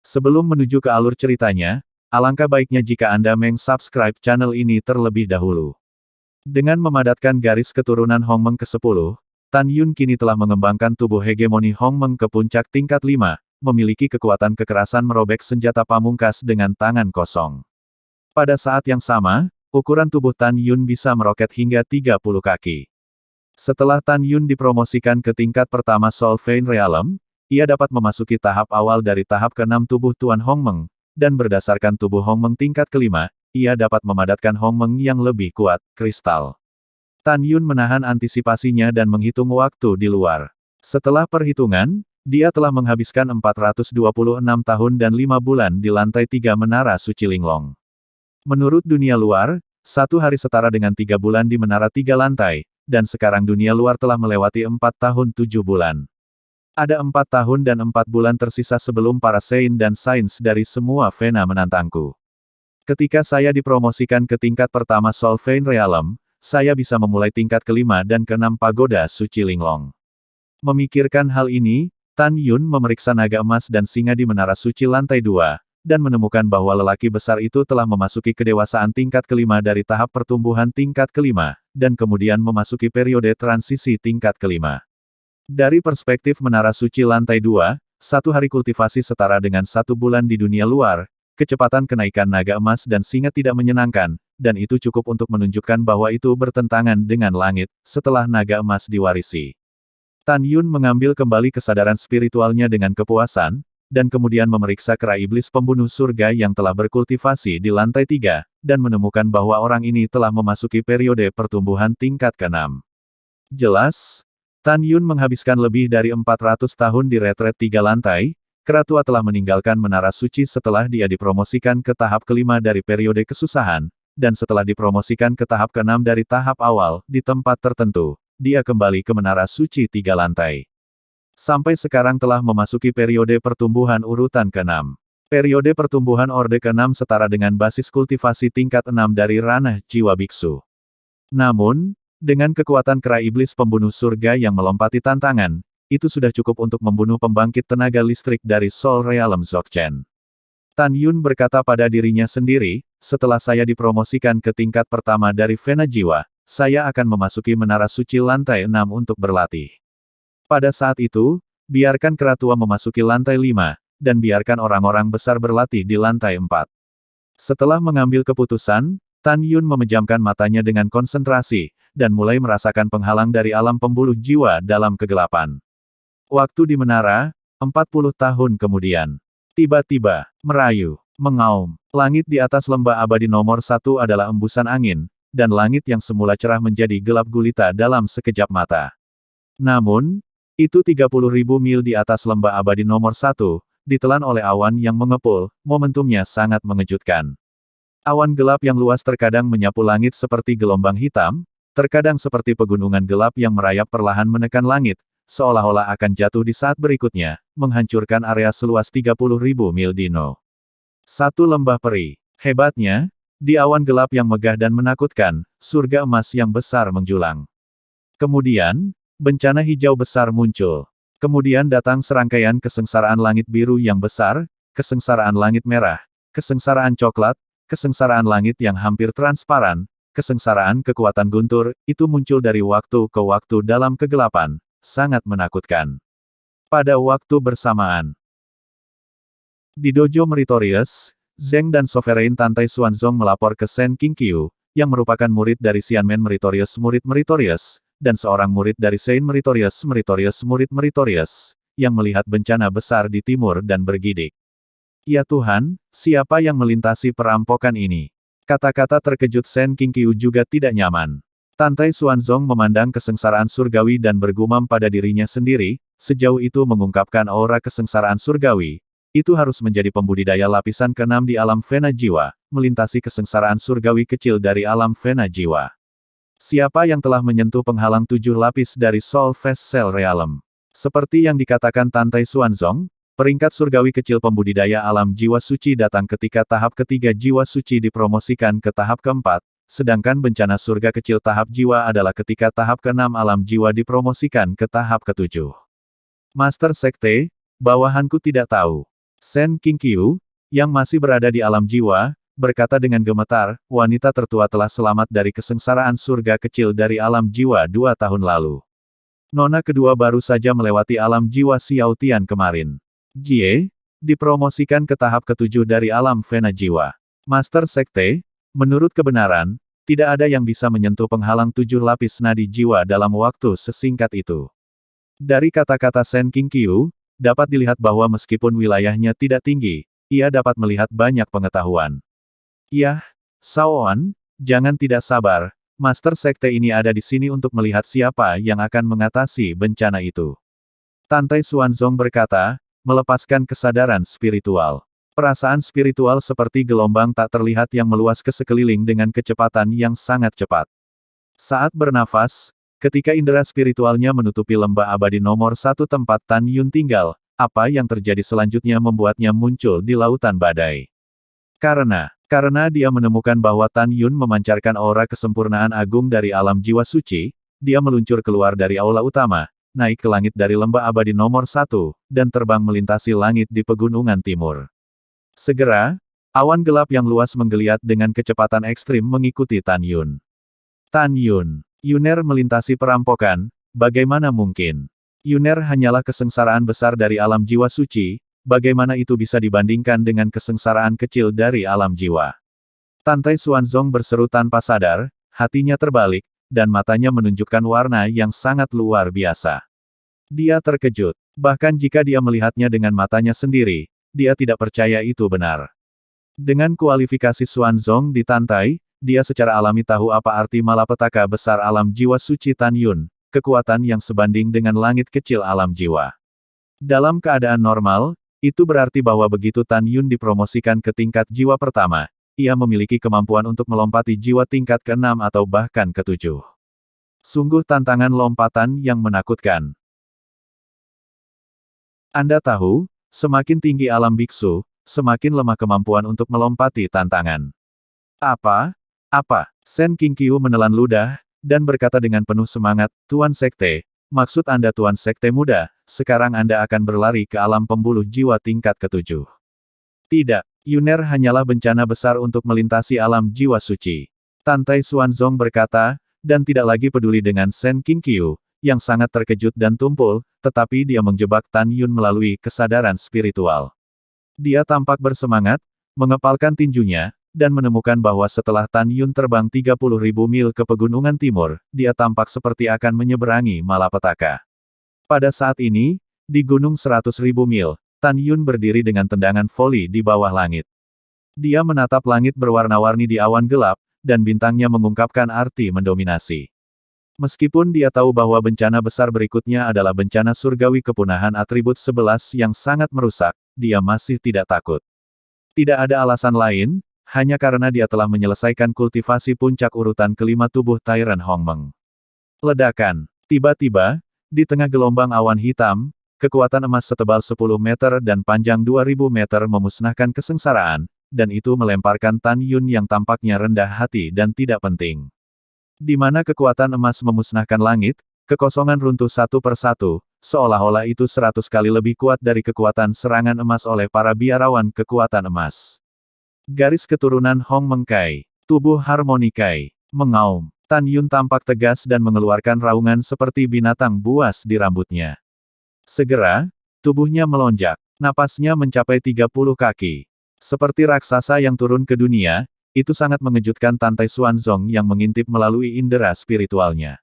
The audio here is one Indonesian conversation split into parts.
Sebelum menuju ke alur ceritanya, alangkah baiknya jika Anda meng-subscribe channel ini terlebih dahulu. Dengan memadatkan garis keturunan Hongmeng ke-10, Tan Yun kini telah mengembangkan tubuh hegemoni Hongmeng ke puncak tingkat 5, memiliki kekuatan kekerasan merobek senjata pamungkas dengan tangan kosong. Pada saat yang sama, ukuran tubuh Tan Yun bisa meroket hingga 30 kaki. Setelah Tan Yun dipromosikan ke tingkat pertama Soul Vein Realm, ia dapat memasuki tahap awal dari tahap ke-6 tubuh Tuan Hongmeng, dan berdasarkan tubuh Hongmeng tingkat kelima, ia dapat memadatkan Hongmeng yang lebih kuat, kristal. Tan Yun menahan antisipasinya dan menghitung waktu di luar. Setelah perhitungan, dia telah menghabiskan 426 tahun dan 5 bulan di lantai 3 Menara Suci Linglong. Menurut dunia luar, satu hari setara dengan 3 bulan di Menara 3 lantai, dan sekarang dunia luar telah melewati 4 tahun 7 bulan. Ada 4 tahun dan 4 bulan tersisa sebelum para Saint dan Saints dari semua Vena menantangku. Ketika saya dipromosikan ke tingkat pertama Soul Vein Realm, saya bisa memulai tingkat kelima dan ke-6 Pagoda Suci Linglong. Memikirkan hal ini, Tan Yun memeriksa naga emas dan singa di Menara Suci lantai 2, dan menemukan bahwa lelaki besar itu telah memasuki kedewasaan tingkat kelima dari tahap pertumbuhan tingkat kelima, dan kemudian memasuki periode transisi tingkat kelima. Dari perspektif Menara Suci lantai 2, satu hari kultivasi setara dengan 1 bulan di dunia luar, kecepatan kenaikan naga emas dan singa tidak menyenangkan, dan itu cukup untuk menunjukkan bahwa itu bertentangan dengan langit, setelah naga emas diwarisi. Tan Yun mengambil kembali kesadaran spiritualnya dengan kepuasan, dan kemudian memeriksa kera iblis pembunuh surga yang telah berkultivasi di lantai 3, dan menemukan bahwa orang ini telah memasuki periode pertumbuhan tingkat ke-6. Jelas, Tan Yun menghabiskan lebih dari 400 tahun di retret 3 lantai, kera tua telah meninggalkan Menara Suci setelah dia dipromosikan ke tahap kelima dari periode kesusahan, dan setelah dipromosikan ke tahap ke-6 dari tahap awal, di tempat tertentu, dia kembali ke Menara Suci 3 lantai. Sampai sekarang telah memasuki periode pertumbuhan urutan ke-6. Periode pertumbuhan Orde ke-6 setara dengan basis kultivasi tingkat 6 dari ranah jiwa biksu. Namun, dengan kekuatan kera iblis pembunuh surga yang melompati tantangan, itu sudah cukup untuk membunuh pembangkit tenaga listrik dari Soul Realm Dzogchen. Tan Yun berkata pada dirinya sendiri, setelah saya dipromosikan ke tingkat pertama dari Vena Jiwa, saya akan memasuki Menara Suci lantai 6 untuk berlatih. Pada saat itu, biarkan kera tua memasuki lantai 5, dan biarkan orang-orang besar berlatih di lantai 4. Setelah mengambil keputusan, Tan Yun memejamkan matanya dengan konsentrasi, dan mulai merasakan penghalang dari alam pembuluh jiwa dalam kegelapan. Waktu di menara, 40 tahun kemudian. Tiba-tiba, merayu, mengaum. Langit di atas lembah abadi nomor 1 adalah embusan angin, dan langit yang semula cerah menjadi gelap gulita dalam sekejap mata. Namun, itu 30.000 mil di atas lembah abadi nomor 1, ditelan oleh awan yang mengepul, momentumnya sangat mengejutkan. Awan gelap yang luas terkadang menyapu langit seperti gelombang hitam, terkadang seperti pegunungan gelap yang merayap perlahan menekan langit, seolah-olah akan jatuh di saat berikutnya, menghancurkan area seluas 30.000 mil dino. Satu lembah peri. Hebatnya, di awan gelap yang megah dan menakutkan, surga emas yang besar menjulang. Kemudian, bencana hijau besar muncul. Kemudian datang serangkaian kesengsaraan langit biru yang besar, kesengsaraan langit merah, kesengsaraan coklat, kesengsaraan langit yang hampir transparan, kesengsaraan kekuatan guntur, itu muncul dari waktu ke waktu dalam kegelapan, sangat menakutkan. Pada waktu bersamaan, di Dojo Meritorious, Zheng dan Sovereign Tantai Xuanzong melapor ke Shen Qingqiu, yang merupakan murid dari Xianmen Meritorious murid Meritorious, dan seorang murid dari Sein Meritorious murid Meritorious, yang melihat bencana besar di timur dan bergidik. Ya Tuhan, siapa yang melintasi perampokan ini? Kata-kata terkejut Shen Qingqiu juga tidak nyaman. Tantai Xuanzong memandang kesengsaraan surgawi dan bergumam pada dirinya sendiri, sejauh itu mengungkapkan aura kesengsaraan surgawi. Itu harus menjadi pembudidaya lapisan ke-6 di alam Vena Jiwa, melintasi kesengsaraan surgawi kecil dari alam Vena Jiwa. Siapa yang telah menyentuh penghalang 7 lapis dari Soul Vessel Realm? Seperti yang dikatakan Tantai Xuanzong, peringkat surgawi kecil pembudidaya alam jiwa suci datang ketika tahap ketiga jiwa suci dipromosikan ke tahap keempat, sedangkan bencana surga kecil tahap jiwa adalah ketika tahap ke-6 alam jiwa dipromosikan ke tahap ke-7. Master Sekte, bawahanku tidak tahu. Sen Qingqiu, yang masih berada di alam jiwa, berkata dengan gemetar, wanita tertua telah selamat dari kesengsaraan surga kecil dari alam jiwa 2 tahun lalu. Nona kedua baru saja melewati alam jiwa Xiao Tian kemarin. Jie, dipromosikan ke tahap ketujuh dari alam Vena jiwa. Master Sekte, menurut kebenaran, tidak ada yang bisa menyentuh penghalang 7 lapis nadi jiwa dalam waktu sesingkat itu. Dari kata-kata Sen Qingqiu, dapat dilihat bahwa meskipun wilayahnya tidak tinggi, ia dapat melihat banyak pengetahuan. Yah, Shaoan, jangan tidak sabar, Master Sekte ini ada di sini untuk melihat siapa yang akan mengatasi bencana itu. Tantai Xuanzong berkata, melepaskan kesadaran spiritual. Perasaan spiritual seperti gelombang tak terlihat yang meluas ke sekeliling dengan kecepatan yang sangat cepat. Saat bernafas, ketika indera spiritualnya menutupi lembah abadi nomor 1 tempat Tan Yun tinggal, apa yang terjadi selanjutnya membuatnya muncul di lautan badai. Karena dia menemukan bahwa Tan Yun memancarkan aura kesempurnaan agung dari alam jiwa suci, dia meluncur keluar dari aula utama, naik ke langit dari lembah abadi nomor 1, dan terbang melintasi langit di pegunungan timur. Segera, awan gelap yang luas menggeliat dengan kecepatan ekstrim mengikuti Tan Yun. Tan Yun, Yuner melintasi perampokan, bagaimana mungkin? Yuner hanyalah kesengsaraan besar dari alam jiwa suci, bagaimana itu bisa dibandingkan dengan kesengsaraan kecil dari alam jiwa? Tantai Xuanzong berseru tanpa sadar, hatinya terbalik, dan matanya menunjukkan warna yang sangat luar biasa. Dia terkejut, bahkan jika dia melihatnya dengan matanya sendiri, dia tidak percaya itu benar. Dengan kualifikasi Xuanzong di Tantai, dia secara alami tahu apa arti malapetaka besar alam jiwa suci Tan Yun, kekuatan yang sebanding dengan langit kecil alam jiwa. Dalam keadaan normal, itu berarti bahwa begitu Tan Yun dipromosikan ke tingkat jiwa pertama, ia memiliki kemampuan untuk melompati jiwa tingkat ke-6 atau bahkan ke-7. Sungguh tantangan lompatan yang menakutkan. Anda tahu, semakin tinggi alam biksu, semakin lemah kemampuan untuk melompati tantangan. Apa? Sen Qingqiu menelan ludah, dan berkata dengan penuh semangat, Tuan Sekte, maksud Anda Tuan Sekte muda, sekarang Anda akan berlari ke alam pembuluh jiwa tingkat ke-7. Tidak, Yuner hanyalah bencana besar untuk melintasi alam jiwa suci. Tantai Xuanzong berkata, dan tidak lagi peduli dengan Sen Qingqiu, yang sangat terkejut dan tumpul, tetapi dia menjebak Tan Yun melalui kesadaran spiritual. Dia tampak bersemangat, mengepalkan tinjunya, dan menemukan bahwa setelah Tan Yun terbang 30.000 mil ke pegunungan timur, dia tampak seperti akan menyeberangi malapetaka. Pada saat ini, di gunung 100.000 mil, Tan Yun berdiri dengan tendangan voli di bawah langit. Dia menatap langit berwarna-warni di awan gelap, dan bintangnya mengungkapkan arti mendominasi. Meskipun dia tahu bahwa bencana besar berikutnya adalah bencana surgawi kepunahan atribut 11 yang sangat merusak, dia masih tidak takut. Tidak ada alasan lain, hanya karena dia telah menyelesaikan kultivasi puncak urutan kelima tubuh Tyrant Hongmeng. Ledakan. Tiba-tiba, di tengah gelombang awan hitam, kekuatan emas setebal 10 meter dan panjang 2000 meter memusnahkan kesengsaraan, dan itu melemparkan Tan Yun yang tampaknya rendah hati dan tidak penting. Di mana kekuatan emas memusnahkan langit, kekosongan runtuh satu persatu, seolah-olah itu 100 kali lebih kuat dari kekuatan serangan emas oleh para biarawan kekuatan emas. Garis keturunan Hong Mengkai, tubuh harmonikai, mengaum. Tan Yun tampak tegas dan mengeluarkan raungan seperti binatang buas di rambutnya. Segera, tubuhnya melonjak, napasnya mencapai 30 kaki. Seperti raksasa yang turun ke dunia, itu sangat mengejutkan Tantai Xuanzong yang mengintip melalui indera spiritualnya.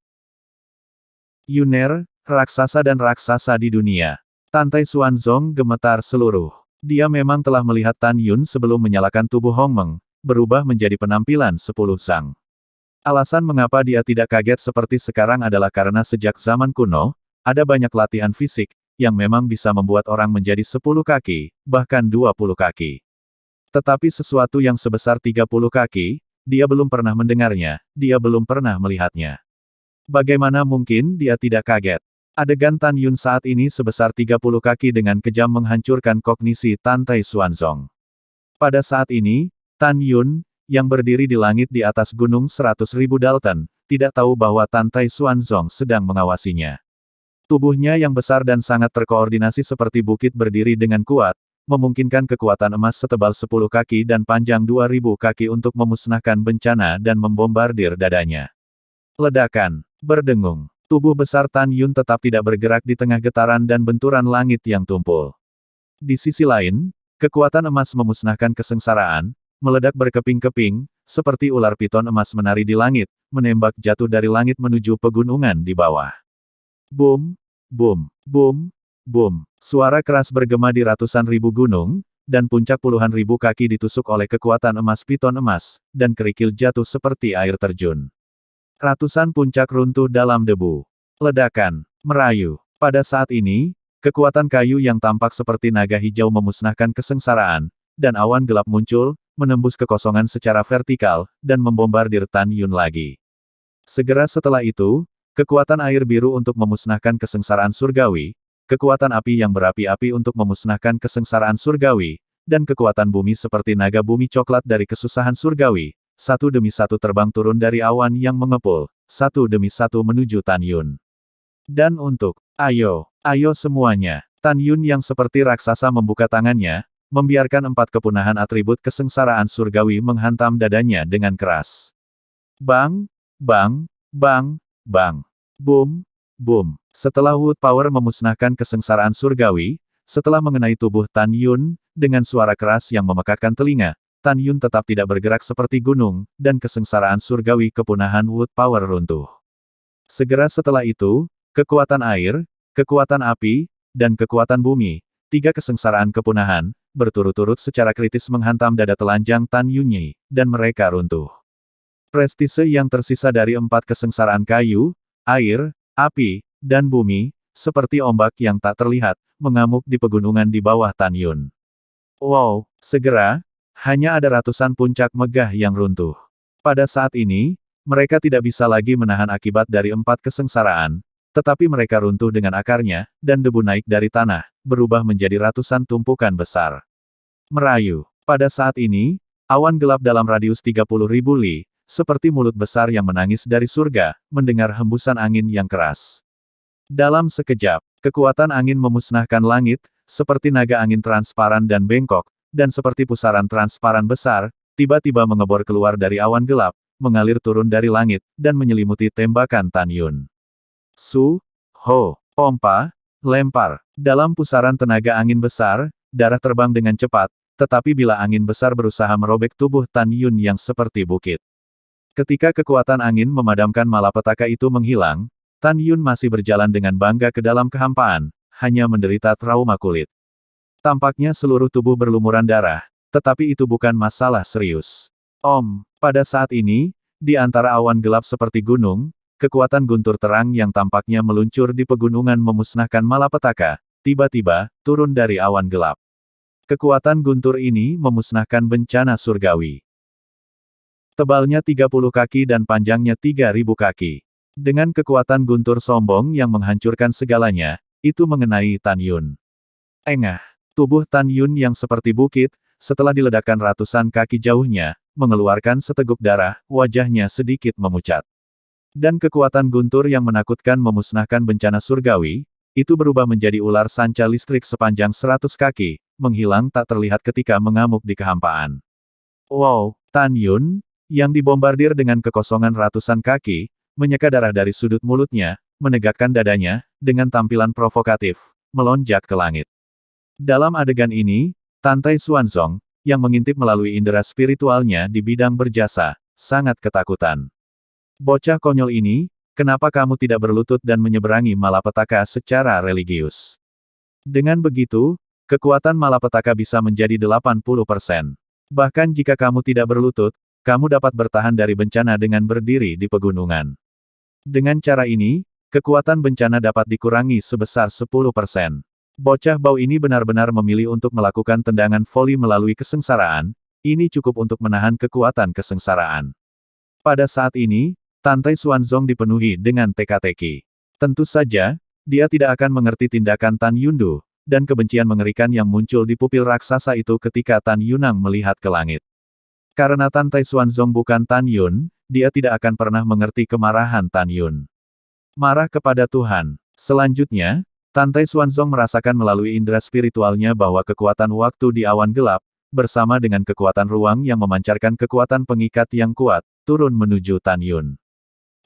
Yuner, raksasa dan raksasa di dunia. Tantai Xuanzong gemetar seluruh. Dia memang telah melihat Tan Yun sebelum menyalakan tubuh Hongmeng, berubah menjadi penampilan 10 sang. Alasan mengapa dia tidak kaget seperti sekarang adalah karena sejak zaman kuno, ada banyak latihan fisik, yang memang bisa membuat orang menjadi 10 kaki, bahkan 20 kaki. Tetapi sesuatu yang sebesar 30 kaki, dia belum pernah mendengarnya, dia belum pernah melihatnya. Bagaimana mungkin dia tidak kaget? Adegan Tan Yun saat ini sebesar 30 kaki dengan kejam menghancurkan kognisi Tantai Xuanzong. Pada saat ini, Tan Yun, yang berdiri di langit di atas gunung 100.000 Dalton, tidak tahu bahwa Tantai Xuanzong sedang mengawasinya. Tubuhnya yang besar dan sangat terkoordinasi seperti bukit berdiri dengan kuat, memungkinkan kekuatan emas setebal 10 kaki dan panjang 2000 kaki untuk memusnahkan bencana dan membombardir dadanya. Ledakan. Berdengung. Tubuh besar Tan Yun tetap tidak bergerak di tengah getaran dan benturan langit yang tumpul. Di sisi lain, kekuatan emas memusnahkan kesengsaraan, meledak berkeping-keping, seperti ular piton emas menari di langit, menembak jatuh dari langit menuju pegunungan di bawah. Boom, boom, boom, boom. Suara keras bergema di ratusan ribu gunung, dan puncak puluhan ribu kaki ditusuk oleh kekuatan emas piton emas, dan kerikil jatuh seperti air terjun. Ratusan puncak runtuh dalam debu. Ledakan, merayu. Pada saat ini, kekuatan kayu yang tampak seperti naga hijau memusnahkan kesengsaraan, dan awan gelap muncul, menembus kekosongan secara vertikal, dan membombardir Tan Yun lagi. Segera setelah itu, kekuatan air biru untuk memusnahkan kesengsaraan surgawi, kekuatan api yang berapi-api untuk memusnahkan kesengsaraan surgawi, dan kekuatan bumi seperti naga bumi coklat dari kesusahan surgawi, satu demi satu terbang turun dari awan yang mengepul, satu demi satu menuju Tan Yun. Dan untuk, ayo semuanya, Tan Yun yang seperti raksasa membuka tangannya, membiarkan 4 kepunahan atribut kesengsaraan surgawi menghantam dadanya dengan keras. Bang, bang, bang, bang. Boom, boom. Setelah Wood Power memusnahkan kesengsaraan surgawi, setelah mengenai tubuh Tan Yun, dengan suara keras yang memekakkan telinga, Tan Yun tetap tidak bergerak seperti gunung, dan kesengsaraan surgawi kepunahan Wood Power runtuh. Segera setelah itu, kekuatan air, kekuatan api, dan kekuatan bumi, 3 kesengsaraan kepunahan, berturut-turut secara kritis menghantam dada telanjang Tan Yunyi, dan mereka runtuh. Prestise yang tersisa dari 4 kesengsaraan kayu, air, api, dan bumi, seperti ombak yang tak terlihat, mengamuk di pegunungan di bawah Tan Yun. Wow, segera, hanya ada ratusan puncak megah yang runtuh. Pada saat ini, mereka tidak bisa lagi menahan akibat dari 4 kesengsaraan, tetapi mereka runtuh dengan akarnya, dan debu naik dari tanah, berubah menjadi ratusan tumpukan besar. Merayu. Pada saat ini, awan gelap dalam radius 30.000 li, seperti mulut besar yang menangis dari surga, mendengar hembusan angin yang keras. Dalam sekejap, kekuatan angin memusnahkan langit, seperti naga angin transparan dan bengkok, dan seperti pusaran transparan besar, tiba-tiba mengebor keluar dari awan gelap, mengalir turun dari langit, dan menyelimuti tembakan Tan Yun. Su, ho, pompa, lempar. Dalam pusaran tenaga angin besar, darah terbang dengan cepat, tetapi bila angin besar berusaha merobek tubuh Tan Yun yang seperti bukit. Ketika kekuatan angin memadamkan malapetaka itu menghilang, Tan Yun masih berjalan dengan bangga ke dalam kehampaan, hanya menderita trauma kulit. Tampaknya seluruh tubuh berlumuran darah, tetapi itu bukan masalah serius. Pada saat ini, di antara awan gelap seperti gunung, kekuatan guntur terang yang tampaknya meluncur di pegunungan memusnahkan malapetaka, tiba-tiba, turun dari awan gelap. Kekuatan guntur ini memusnahkan bencana surgawi. Tebalnya 30 kaki dan panjangnya 3000 kaki. Dengan kekuatan guntur sombong yang menghancurkan segalanya, itu mengenai Tan Yun. Engah. Tubuh Tan Yun yang seperti bukit, setelah diledakkan ratusan kaki jauhnya, mengeluarkan seteguk darah, wajahnya sedikit memucat. Dan kekuatan guntur yang menakutkan memusnahkan bencana surgawi, itu berubah menjadi ular sanca listrik sepanjang 100 kaki, menghilang tak terlihat ketika mengamuk di kehampaan. Wow, Tan Yun, yang dibombardir dengan kekosongan ratusan kaki, menyeka darah dari sudut mulutnya, menegakkan dadanya, dengan tampilan provokatif, melonjak ke langit. Dalam adegan ini, Tantai Xuanzong, yang mengintip melalui indera spiritualnya di bidang berjasa, sangat ketakutan. Bocah konyol ini, kenapa kamu tidak berlutut dan menyeberangi malapetaka secara religius? Dengan begitu, kekuatan malapetaka bisa menjadi 80%. Bahkan jika kamu tidak berlutut, kamu dapat bertahan dari bencana dengan berdiri di pegunungan. Dengan cara ini, kekuatan bencana dapat dikurangi sebesar 10%. Bocah bau ini benar-benar memilih untuk melakukan tendangan voli melalui kesengsaraan, ini cukup untuk menahan kekuatan kesengsaraan. Pada saat ini, Tantai Xuanzong dipenuhi dengan teka-teki. Tentu saja, dia tidak akan mengerti tindakan Tan Yundu, dan kebencian mengerikan yang muncul di pupil raksasa itu ketika Tan Yunang melihat ke langit. Karena Tantai Xuanzong bukan Tan Yun, dia tidak akan pernah mengerti kemarahan Tan Yun. Marah kepada Tuhan. Selanjutnya, Tan Tai Xuanzong merasakan melalui indera spiritualnya bahwa kekuatan waktu di awan gelap, bersama dengan kekuatan ruang yang memancarkan kekuatan pengikat yang kuat, turun menuju Tan Yun.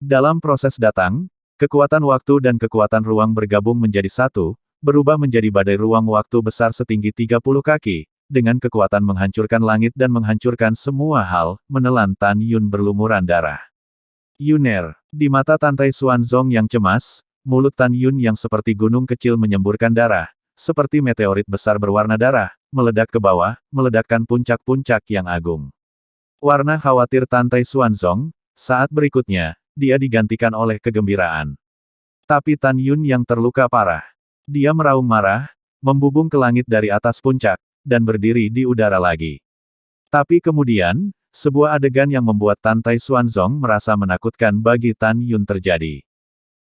Dalam proses datang, kekuatan waktu dan kekuatan ruang bergabung menjadi satu, berubah menjadi badai ruang waktu besar setinggi 30 kaki, dengan kekuatan menghancurkan langit dan menghancurkan semua hal, menelan Tan Yun berlumuran darah. Yuner, di mata Tan Tai Xuanzong yang cemas, mulut Tan Yun yang seperti gunung kecil menyemburkan darah, seperti meteorit besar berwarna darah, meledak ke bawah, meledakkan puncak-puncak yang agung. Warna khawatir Tan Tai Xuanzong, saat berikutnya, dia digantikan oleh kegembiraan. Tapi Tan Yun yang terluka parah. Dia meraung marah, membubung ke langit dari atas puncak, dan berdiri di udara lagi. Tapi kemudian, sebuah adegan yang membuat Tan Tai Xuanzong merasa menakutkan bagi Tan Yun terjadi.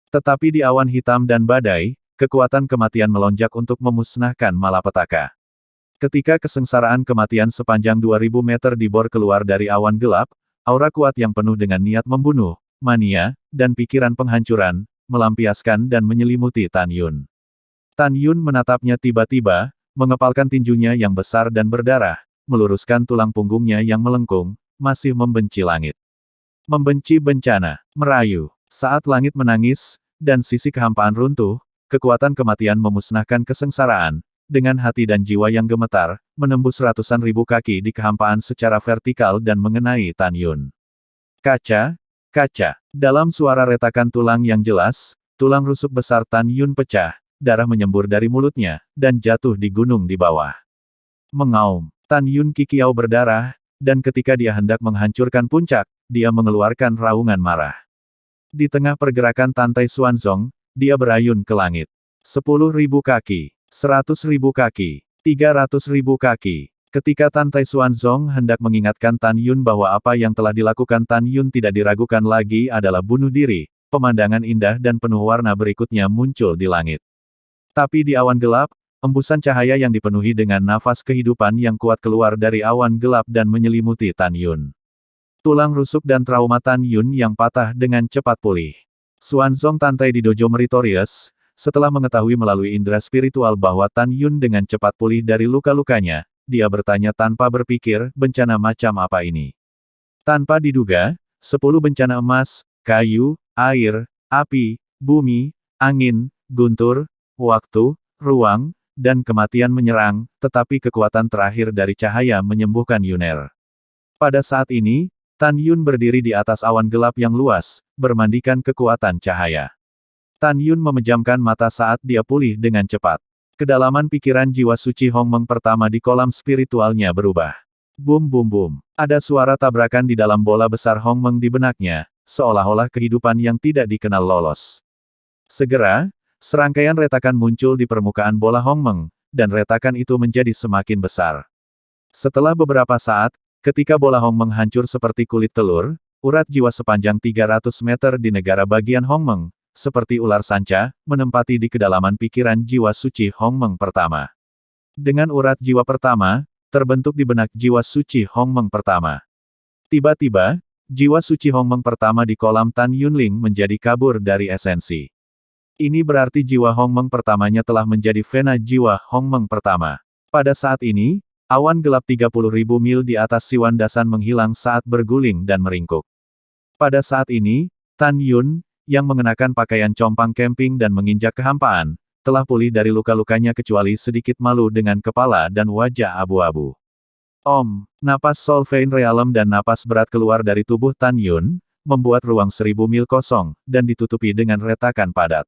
Tetapi di awan hitam dan badai, kekuatan kematian melonjak untuk memusnahkan malapetaka. Ketika kesengsaraan kematian sepanjang 2000 meter dibor keluar dari awan gelap, aura kuat yang penuh dengan niat membunuh, mania, dan pikiran penghancuran, melampiaskan dan menyelimuti Tan Yun. Tan Yun menatapnya tiba-tiba, mengepalkan tinjunya yang besar dan berdarah, meluruskan tulang punggungnya yang melengkung, masih membenci langit. Membenci bencana, merayu. Saat langit menangis, dan sisi kehampaan runtuh, kekuatan kematian memusnahkan kesengsaraan, dengan hati dan jiwa yang gemetar, menembus ratusan ribu kaki di kehampaan secara vertikal dan mengenai Tan Yun. Kaca, kaca. Dalam suara retakan tulang yang jelas, tulang rusuk besar Tan Yun pecah, darah menyembur dari mulutnya, dan jatuh di gunung di bawah. Mengaum, Tan Yun kikiau berdarah, dan ketika dia hendak menghancurkan puncak, dia mengeluarkan raungan marah. Di tengah pergerakan Tan Tai Xuanzong, dia berayun ke langit. 10.000 kaki, 100.000 kaki, 300.000 kaki. Ketika Tan Tai Xuanzong hendak mengingatkan Tan Yun bahwa apa yang telah dilakukan Tan Yun tidak diragukan lagi adalah bunuh diri, pemandangan indah dan penuh warna berikutnya muncul di langit. Tapi di awan gelap, embusan cahaya yang dipenuhi dengan nafas kehidupan yang kuat keluar dari awan gelap dan menyelimuti Tan Yun. Tulang rusuk dan trauma Tan Yun yang patah dengan cepat pulih. Xuanzong Tantai di Dojo Meritorious, setelah mengetahui melalui indera spiritual bahwa Tan Yun dengan cepat pulih dari luka-lukanya, dia bertanya tanpa berpikir, bencana macam apa ini? Tanpa diduga, 10 bencana emas, kayu, air, api, bumi, angin, guntur, waktu, ruang, dan kematian menyerang, tetapi kekuatan terakhir dari cahaya menyembuhkan Yuner. Pada saat ini, Tan Yun berdiri di atas awan gelap yang luas, bermandikan kekuatan cahaya. Tan Yun memejamkan mata saat dia pulih dengan cepat. Kedalaman pikiran jiwa suci Hongmeng pertama di kolam spiritualnya berubah. Bum bum bum. Ada suara tabrakan di dalam bola besar Hongmeng di benaknya, seolah-olah kehidupan yang tidak dikenal lolos. Segera, serangkaian retakan muncul di permukaan bola Hongmeng, dan retakan itu menjadi semakin besar. Setelah beberapa saat, ketika bola Hongmeng hancur seperti kulit telur, urat jiwa sepanjang 300 meter di negara bagian Hongmeng, seperti ular sanca, menempati di kedalaman pikiran jiwa suci Hongmeng pertama. Dengan urat jiwa pertama, terbentuk di benak jiwa suci Hongmeng pertama. Tiba-tiba, jiwa suci Hongmeng pertama di kolam Tan Yunling menjadi kabur dari esensi. Ini berarti jiwa Hongmeng pertamanya telah menjadi vena jiwa Hongmeng pertama. Pada saat ini, awan gelap 30.000 mil di atas Siwan Dasan menghilang saat berguling dan meringkuk. Pada saat ini, Tan Yun, yang mengenakan pakaian compang camping dan menginjak kehampaan, telah pulih dari luka-lukanya kecuali sedikit malu dengan kepala dan wajah abu-abu. Napas Solveig Realem dan napas berat keluar dari tubuh Tan Yun, membuat ruang 1000 mil kosong, dan ditutupi dengan retakan padat.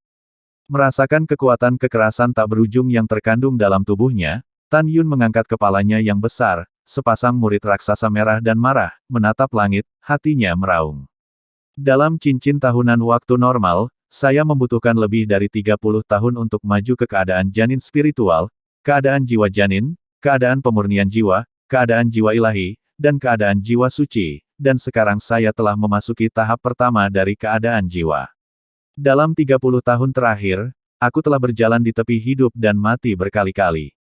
Merasakan kekuatan kekerasan tak berujung yang terkandung dalam tubuhnya, Tan Yun mengangkat kepalanya yang besar, sepasang murid raksasa merah dan marah, menatap langit, hatinya meraung. Dalam cincin tahunan waktu normal, saya membutuhkan lebih dari 30 tahun untuk maju ke keadaan janin spiritual, keadaan jiwa janin, keadaan pemurnian jiwa, keadaan jiwa ilahi, dan keadaan jiwa suci, dan sekarang saya telah memasuki tahap pertama dari keadaan jiwa. Dalam 30 tahun terakhir, aku telah berjalan di tepi hidup dan mati berkali-kali.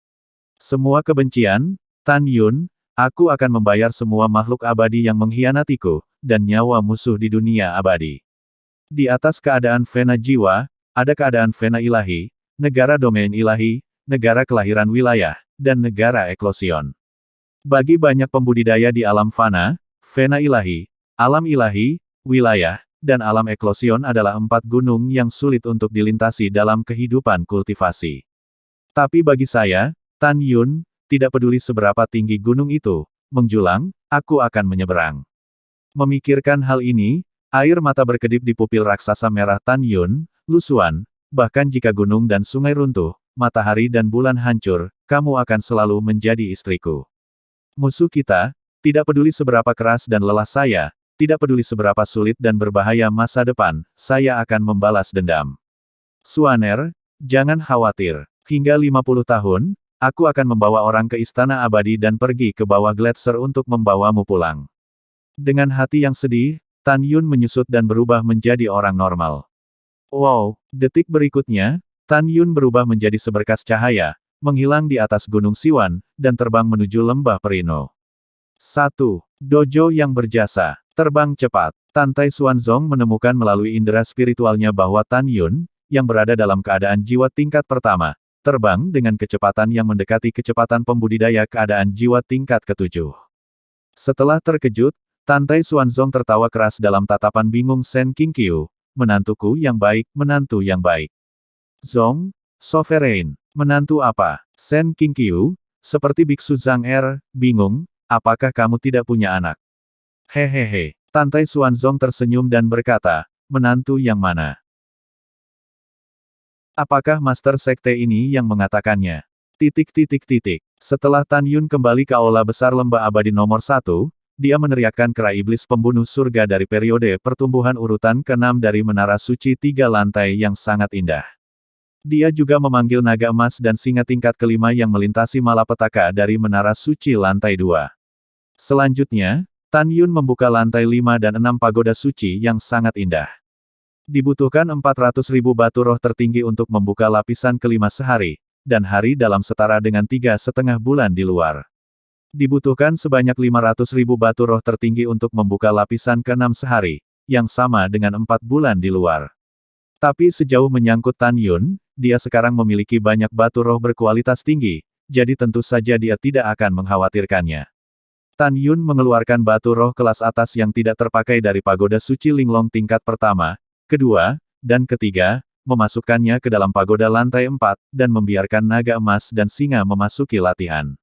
Semua kebencian, Tan Yun, aku akan membayar semua makhluk abadi yang mengkhianatiku, dan nyawa musuh di dunia abadi. Di atas keadaan vena jiwa, ada keadaan vena ilahi, negara domain ilahi, negara kelahiran wilayah, dan negara eklosion. Bagi banyak pembudidaya di alam fana, fena ilahi, alam ilahi, wilayah, dan alam eklosion adalah 4 gunung yang sulit untuk dilintasi dalam kehidupan kultivasi. Tapi bagi saya, Tan Yun, tidak peduli seberapa tinggi gunung itu menjulang, aku akan menyeberang. Memikirkan hal ini, air mata berkedip di pupil raksasa merah Tan Yun, Lusuan, bahkan jika gunung dan sungai runtuh, matahari dan bulan hancur, kamu akan selalu menjadi istriku. Musuh kita, tidak peduli seberapa keras dan lelah saya, tidak peduli seberapa sulit dan berbahaya masa depan, saya akan membalas dendam. Suaner, jangan khawatir. Hingga 50 tahun, aku akan membawa orang ke Istana Abadi dan pergi ke bawah Gletser untuk membawamu pulang. Dengan hati yang sedih, Tan Yun menyusut dan berubah menjadi orang normal. Wow, detik berikutnya, Tan Yun berubah menjadi seberkas cahaya, menghilang di atas Gunung Siwan, dan terbang menuju lembah Perino. 1. Dojo yang berjasa. Terbang cepat. Tantai Xuanzong menemukan melalui indera spiritualnya bahwa Tan Yun, yang berada dalam keadaan jiwa tingkat pertama, terbang dengan kecepatan yang mendekati kecepatan pembudidaya keadaan jiwa tingkat ke-7. Setelah terkejut, Tantai Xuanzong tertawa keras dalam tatapan bingung Sen Qingqiu, menantuku yang baik, menantu yang baik. Zong, sovereign, menantu apa? Sen Qingqiu, seperti biksu Zhang bingung, apakah kamu tidak punya anak? Hehehe, Tantai Xuanzong tersenyum dan berkata, menantu yang mana? Apakah Master Sekte ini yang mengatakannya? Setelah Tan Yun kembali ke aula besar lembah abadi nomor 1, dia meneriakkan kera iblis pembunuh surga dari periode pertumbuhan urutan ke-6 dari menara suci 3 lantai yang sangat indah. Dia juga memanggil naga emas dan singa tingkat kelima yang melintasi malapetaka dari menara suci lantai 2. Selanjutnya, Tan Yun membuka lantai 5 dan 6 pagoda suci yang sangat indah. Dibutuhkan 400.000 batu roh tertinggi untuk membuka lapisan kelima sehari, dan hari dalam setara dengan 3,5 bulan di luar. Dibutuhkan sebanyak 500.000 batu roh tertinggi untuk membuka lapisan ke-6 sehari, yang sama dengan 4 bulan di luar. Tapi sejauh menyangkut Tan Yun, dia sekarang memiliki banyak batu roh berkualitas tinggi, jadi tentu saja dia tidak akan mengkhawatirkannya. Tan Yun mengeluarkan batu roh kelas atas yang tidak terpakai dari pagoda suci Linglong tingkat pertama, kedua, dan ketiga, memasukkannya ke dalam pagoda lantai 4, dan membiarkan naga emas dan singa memasuki latihan.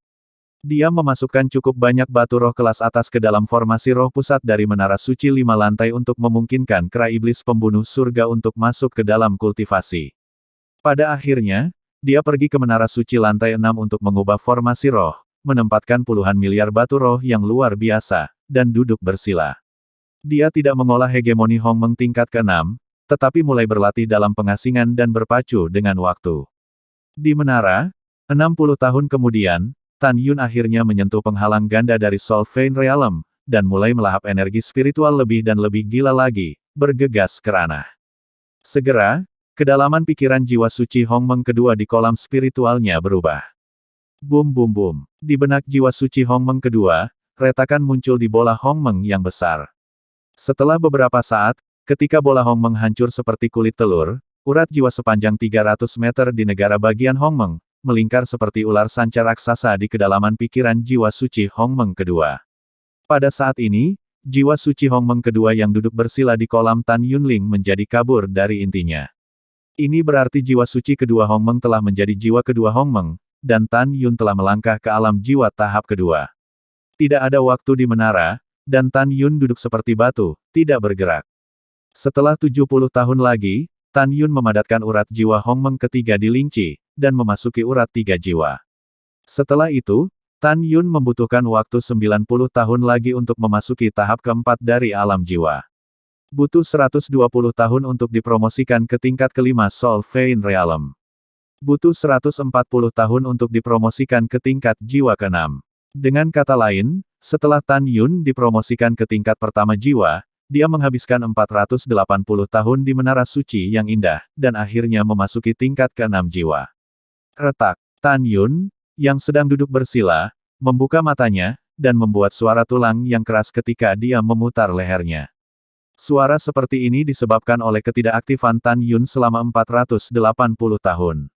Dia memasukkan cukup banyak batu roh kelas atas ke dalam formasi roh pusat dari menara suci 5 lantai untuk memungkinkan kera iblis pembunuh surga untuk masuk ke dalam kultivasi. Pada akhirnya, dia pergi ke menara suci lantai 6 untuk mengubah formasi roh, menempatkan puluhan miliar batu roh yang luar biasa, dan duduk bersila. Dia tidak mengolah hegemoni Hongmeng tingkat ke-6, tetapi mulai berlatih dalam pengasingan dan berpacu dengan waktu. Di menara, 60 tahun kemudian, Tan Yun akhirnya menyentuh penghalang ganda dari Soul Vein Realm, dan mulai melahap energi spiritual lebih dan lebih gila lagi, bergegas ke ranah. Segera, kedalaman pikiran jiwa suci Hongmeng kedua di kolam spiritualnya berubah. Bum bum bum. Di benak jiwa suci Hongmeng kedua, retakan muncul di bola Hongmeng yang besar. Setelah beberapa saat, ketika bola Hongmeng hancur seperti kulit telur, urat jiwa sepanjang 300 meter di negara bagian Hongmeng, melingkar seperti ular sanca raksasa di kedalaman pikiran jiwa suci Hongmeng kedua. Pada saat ini, jiwa suci Hongmeng kedua yang duduk bersila di kolam Tan Yunling menjadi kabur dari intinya. Ini berarti jiwa suci kedua Hongmeng telah menjadi jiwa kedua Hongmeng, dan Tan Yun telah melangkah ke alam jiwa tahap kedua. Tidak ada waktu di menara, dan Tan Yun duduk seperti batu, tidak bergerak. Setelah 70 tahun lagi, Tan Yun memadatkan urat jiwa Hongmeng ketiga di Lingqi, dan memasuki urat 3 jiwa. Setelah itu, Tan Yun membutuhkan waktu 90 tahun lagi untuk memasuki tahap keempat dari alam jiwa. Butuh 120 tahun untuk dipromosikan ke tingkat kelima Soul Vein Realm. Butuh 140 tahun untuk dipromosikan ke tingkat jiwa ke-6. Dengan kata lain, setelah Tan Yun dipromosikan ke tingkat pertama jiwa, dia menghabiskan 480 tahun di menara suci yang indah, dan akhirnya memasuki tingkat ke-6 jiwa. Retak. Tan Yun, yang sedang duduk bersila, membuka matanya, dan membuat suara tulang yang keras ketika dia memutar lehernya. Suara seperti ini disebabkan oleh ketidakaktifan Tan Yun selama 480 tahun.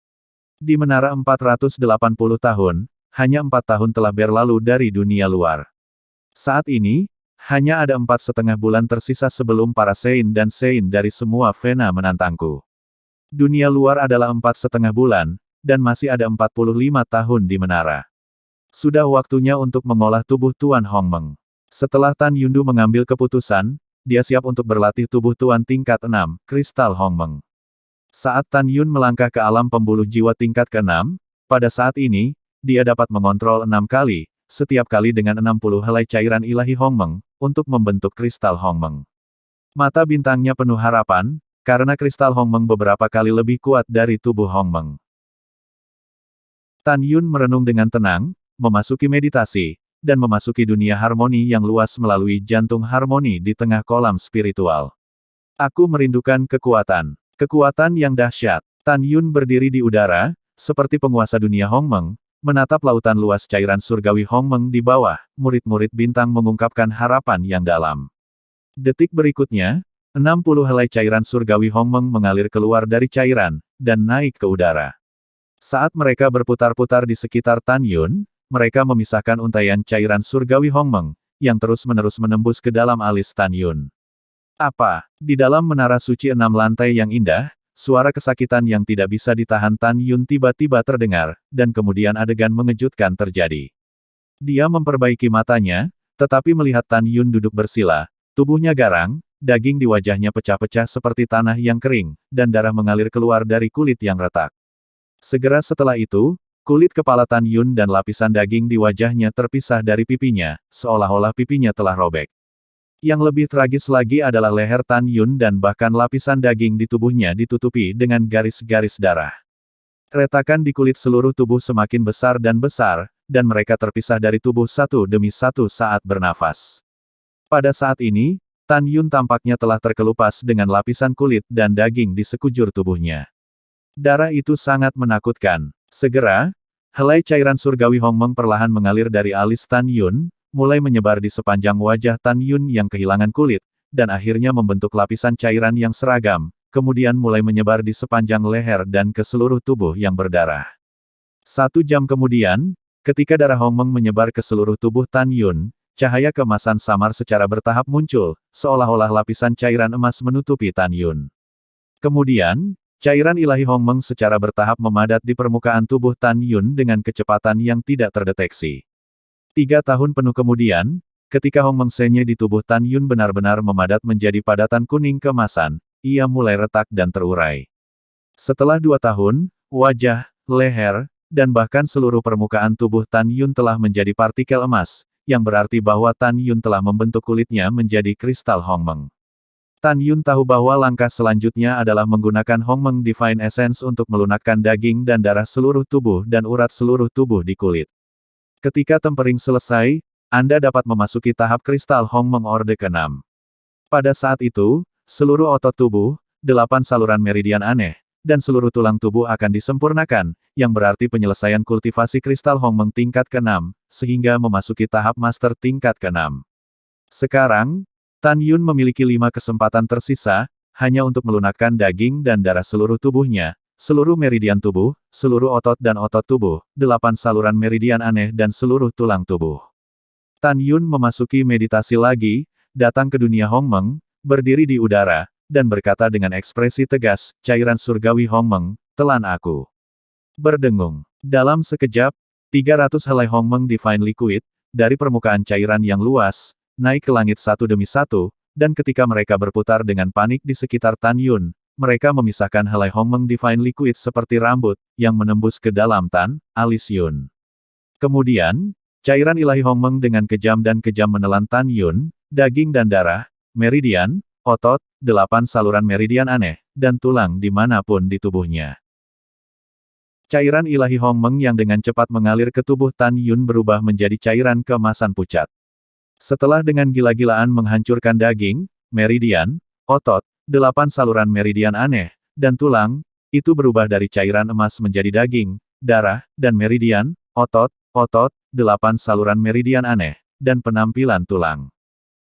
Di menara 480 tahun, hanya 4 tahun telah berlalu dari dunia luar. Saat ini, hanya ada 4,5 bulan tersisa sebelum para Sein dan Sein dari semua Vena menantangku. Dunia luar adalah 4,5 bulan, dan masih ada 45 tahun di menara. Sudah waktunya untuk mengolah tubuh Tuan Hongmeng. Setelah Tan Yundu mengambil keputusan, dia siap untuk berlatih tubuh Tuan tingkat 6, Kristal Hongmeng. Saat Tan Yun melangkah ke alam pembuluh jiwa tingkat ke-6, pada saat ini, dia dapat mengontrol 6 kali, setiap kali dengan 60 helai cairan ilahi Hongmeng, untuk membentuk kristal Hongmeng. Mata bintangnya penuh harapan, karena kristal Hongmeng beberapa kali lebih kuat dari tubuh Hongmeng. Tan Yun merenung dengan tenang, memasuki meditasi, dan memasuki dunia harmoni yang luas melalui jantung harmoni di tengah kolam spiritual. Aku merindukan kekuatan. Kekuatan yang dahsyat. Tan Yun berdiri di udara, seperti penguasa dunia Hongmeng, menatap lautan luas cairan surgawi Hongmeng di bawah, murid-murid bintang mengungkapkan harapan yang dalam. Detik berikutnya, 60 helai cairan surgawi Hongmeng mengalir keluar dari cairan, dan naik ke udara. Saat mereka berputar-putar di sekitar Tan Yun, mereka memisahkan untaian cairan surgawi Hongmeng, yang terus-menerus menembus ke dalam alis Tan Yun. Apa? Di dalam menara suci 6 lantai yang indah, suara kesakitan yang tidak bisa ditahan Tan Yun tiba-tiba terdengar, dan kemudian adegan mengejutkan terjadi. Dia memperbaiki matanya, tetapi melihat Tan Yun duduk bersila, tubuhnya garang, daging di wajahnya pecah-pecah seperti tanah yang kering, dan darah mengalir keluar dari kulit yang retak. Segera setelah itu, kulit kepala Tan Yun dan lapisan daging di wajahnya terpisah dari pipinya, seolah-olah pipinya telah robek. Yang lebih tragis lagi adalah leher Tan Yun dan bahkan lapisan daging di tubuhnya ditutupi dengan garis-garis darah. Retakan di kulit seluruh tubuh semakin besar, dan mereka terpisah dari tubuh satu demi satu saat bernafas. Pada saat ini, Tan Yun tampaknya telah terkelupas dengan lapisan kulit dan daging di sekujur tubuhnya. Darah itu sangat menakutkan. Segera, helai cairan surgawi Hongmeng perlahan mengalir dari alis Tan Yun, mulai menyebar di sepanjang wajah Tan Yun yang kehilangan kulit, dan akhirnya membentuk lapisan cairan yang seragam, kemudian mulai menyebar di sepanjang leher dan ke seluruh tubuh yang berdarah. 1 jam kemudian, ketika darah Hongmeng menyebar ke seluruh tubuh Tan Yun, cahaya keemasan samar secara bertahap muncul, seolah-olah lapisan cairan emas menutupi Tan Yun. Kemudian, cairan ilahi Hongmeng secara bertahap memadat di permukaan tubuh Tan Yun dengan kecepatan yang tidak terdeteksi. 3 tahun penuh kemudian, ketika Hongmeng Senye di tubuh Tan Yun benar-benar memadat menjadi padatan kuning keemasan, ia mulai retak dan terurai. Setelah 2 tahun, wajah, leher, dan bahkan seluruh permukaan tubuh Tan Yun telah menjadi partikel emas, yang berarti bahwa Tan Yun telah membentuk kulitnya menjadi kristal Hongmeng. Tan Yun tahu bahwa langkah selanjutnya adalah menggunakan Hongmeng Divine Essence untuk melunakkan daging dan darah seluruh tubuh dan urat seluruh tubuh di kulit. Ketika tempering selesai, Anda dapat memasuki tahap kristal Hongmeng Orde ke-6. Pada saat itu, seluruh otot tubuh, 8 saluran meridian aneh, dan seluruh tulang tubuh akan disempurnakan, yang berarti penyelesaian kultivasi kristal Hongmeng tingkat ke-6, sehingga memasuki tahap master tingkat ke-6. Sekarang, Tan Yun memiliki 5 kesempatan tersisa, hanya untuk melunakkan daging dan darah seluruh tubuhnya, seluruh meridian tubuh, seluruh otot dan otot tubuh, 8 saluran meridian aneh dan seluruh tulang tubuh. Tan Yun memasuki meditasi lagi, datang ke dunia Hongmeng, berdiri di udara, dan berkata dengan ekspresi tegas, cairan surgawi Hongmeng, telan aku. Berdengung. Dalam sekejap, 300 helai Hongmeng Divine Liquid, dari permukaan cairan yang luas, naik ke langit satu demi satu, dan ketika mereka berputar dengan panik di sekitar Tan Yun, mereka memisahkan helai Hongmeng Divine Liquid seperti rambut, yang menembus ke dalam alis Yun. Kemudian, cairan ilahi Hongmeng dengan kejam menelan Tan Yun, daging dan darah, meridian, otot, 8 saluran meridian aneh, dan tulang dimanapun di tubuhnya. Cairan ilahi Hongmeng yang dengan cepat mengalir ke tubuh Tan Yun berubah menjadi cairan keemasan pucat. Setelah dengan gila-gilaan menghancurkan daging, meridian, otot, 8 saluran meridian aneh, dan tulang, itu berubah dari cairan emas menjadi daging, darah, dan meridian, otot, 8 saluran meridian aneh, dan penampilan tulang.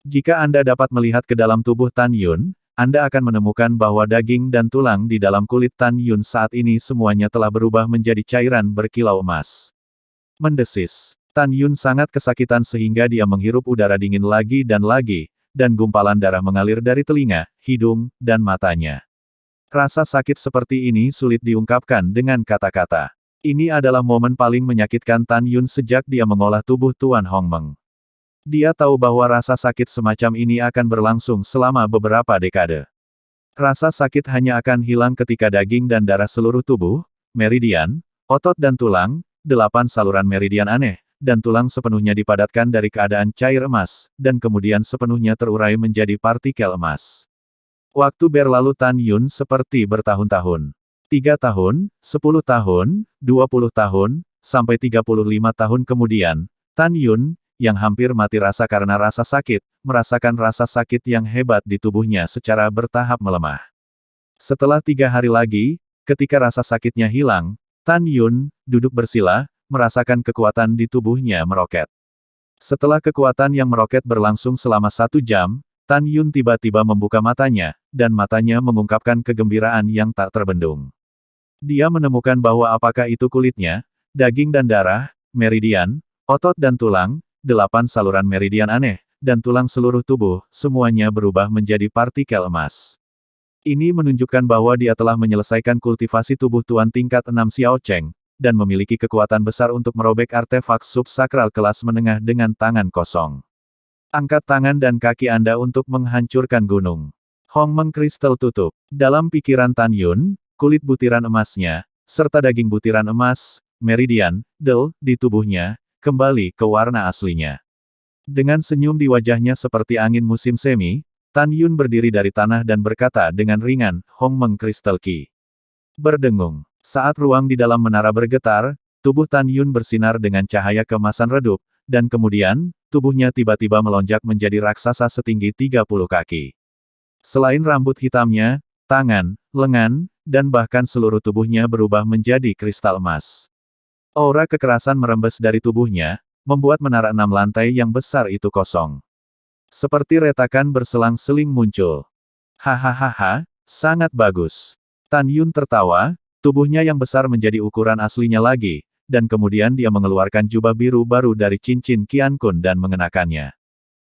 Jika Anda dapat melihat ke dalam tubuh Tan Yun, Anda akan menemukan bahwa daging dan tulang di dalam kulit Tan Yun saat ini semuanya telah berubah menjadi cairan berkilau emas. Mendesis. Tan Yun sangat kesakitan sehingga dia menghirup udara dingin lagi, dan gumpalan darah mengalir dari telinga, hidung, dan matanya. Rasa sakit seperti ini sulit diungkapkan dengan kata-kata. Ini adalah momen paling menyakitkan Tan Yun sejak dia mengolah tubuh Tuan Hongmeng. Dia tahu bahwa rasa sakit semacam ini akan berlangsung selama beberapa dekade. Rasa sakit hanya akan hilang ketika daging dan darah seluruh tubuh, meridian, otot dan tulang, 8 saluran meridian aneh, dan tulang sepenuhnya dipadatkan dari keadaan cair emas, dan kemudian sepenuhnya terurai menjadi partikel emas. Waktu berlalu Tan Yun seperti bertahun-tahun. 3 tahun, 10 tahun, 20 tahun, sampai 35 tahun kemudian, Tan Yun, yang hampir mati rasa karena rasa sakit, merasakan rasa sakit yang hebat di tubuhnya secara bertahap melemah. Setelah 3 hari lagi, ketika rasa sakitnya hilang, Tan Yun, duduk bersila, merasakan kekuatan di tubuhnya meroket. Setelah kekuatan yang meroket berlangsung selama 1 jam, Tan Yun tiba-tiba membuka matanya, dan matanya mengungkapkan kegembiraan yang tak terbendung. Dia menemukan bahwa apakah itu kulitnya, daging dan darah, meridian, otot dan tulang, 8 saluran meridian aneh, dan tulang seluruh tubuh, semuanya berubah menjadi partikel emas. Ini menunjukkan bahwa dia telah menyelesaikan kultivasi tubuh Tuan tingkat 6 Xiao Cheng, dan memiliki kekuatan besar untuk merobek artefak subsakral kelas menengah dengan tangan kosong. Angkat tangan dan kaki Anda untuk menghancurkan gunung. Hongmeng kristal tutup. Dalam pikiran Tan Yun, kulit butiran emasnya, serta daging butiran emas, meridian, di tubuhnya, kembali ke warna aslinya. Dengan senyum di wajahnya seperti angin musim semi, Tan Yun berdiri dari tanah dan berkata dengan ringan, Hongmeng Crystal Key. Berdengung. Saat ruang di dalam menara bergetar, tubuh Tan Yun bersinar dengan cahaya keemasan redup, dan kemudian, tubuhnya tiba-tiba melonjak menjadi raksasa setinggi 30 kaki. Selain rambut hitamnya, tangan, lengan, dan bahkan seluruh tubuhnya berubah menjadi kristal emas. Aura kekerasan merembes dari tubuhnya, membuat menara 6 lantai yang besar itu kosong. Seperti retakan berselang-seling muncul. Hahaha, sangat bagus. Tan Yun tertawa, tubuhnya yang besar menjadi ukuran aslinya lagi, dan kemudian dia mengeluarkan jubah biru baru dari cincin Qian Kun dan mengenakannya.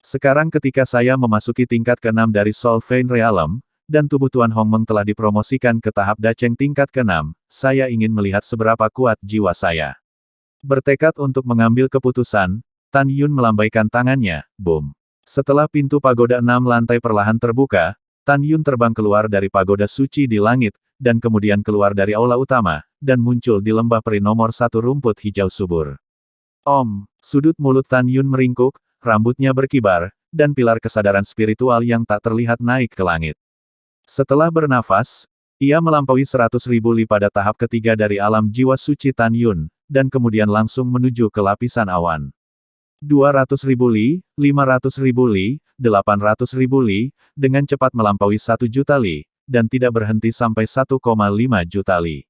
Sekarang ketika saya memasuki tingkat ke-6 dari Solveig Realm, dan tubuh Tuan Hongmeng telah dipromosikan ke tahap Dacheng tingkat ke-6, saya ingin melihat seberapa kuat jiwa saya. Bertekad untuk mengambil keputusan, Tan Yun melambaikan tangannya, boom. Setelah pintu pagoda 6 lantai perlahan terbuka, Tan Yun terbang keluar dari pagoda suci di langit, dan kemudian keluar dari aula utama, dan muncul di lembah peri nomor 1 rumput hijau subur. Sudut mulut Tan Yun meringkuk, rambutnya berkibar, dan pilar kesadaran spiritual yang tak terlihat naik ke langit. Setelah bernafas, ia melampaui 100.000 li pada tahap ketiga dari alam jiwa suci Tan Yun, dan kemudian langsung menuju ke lapisan awan. 200.000 li, 500.000 li, 800.000 li, dengan cepat melampaui 1 juta li, dan tidak berhenti sampai 1,5 juta li.